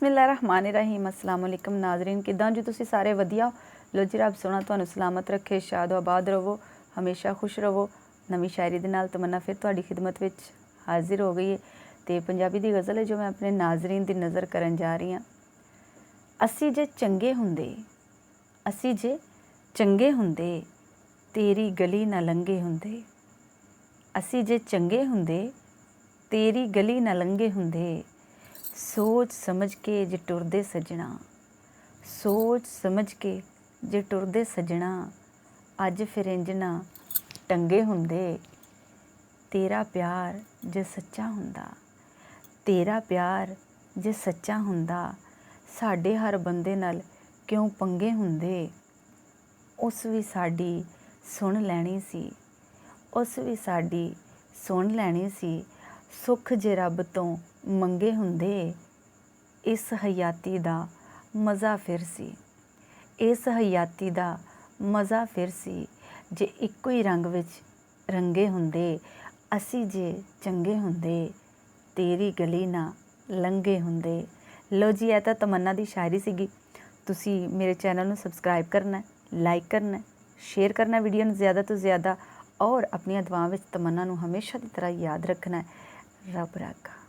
बिस्मिल्लाहिर्रहमानिर्रहीम अस्सलाम वालेकुम नाज़रीन किदां जी तुसी सारे वधिया लो जी रब सोना तुहानू सलामत रखे शाद आबाद रवो हमेशा खुश रवो। नवी शायरी दे नाल तमन्ना फिर तुहाडी खिदमत विच हाजिर हो गई है ते पंजाबी दी गज़ल है जो मैं अपने नाज़रीन दी नज़र करन जा रही हाँ। असी जे चंगे हुंदे असी जे चंगे हुंदे तेरी गली ना लंघे हुंदे। असी जे चंगे हुंदे तेरी गली ना लंघे हुंदे। सोच समझ के जे टुरदे सजना सोच समझ के जे टुरदे सजना अज फिर इंज ना टंगे हुंदे। तेरा प्यार जे सच्चा हुंदा तेरा प्यार जे सच्चा हुंदा साडे हर बंदे नाल क्यों पंगे हुंदे। उस भी साडी सुन लैनी सी उस भी साडी सुन लैनी सी सुख जे रब तो मंगे हुंदे। इस हयाती दा मज़ा फिर सी इस हयाती दा मज़ा फिर सी जे इक्को ही रंग विच रंगे हुंदे। असी जे चंगे हुंदे तेरी गली ना लंघे हुंदे। लो जी ਇਹ ਤਾਂ तमन्ना दी शायरी सीगी। तुसी मेरे चैनल ਨੂੰ सबसक्राइब करना है लाइक करना है शेयर करना है वीडियो ਨੂੰ ज़्यादा तो ज़्यादा और अपनी दुआवां विच तमन्ना ਨੂੰ हमेशा की तरह याद रखना है। रब राखा।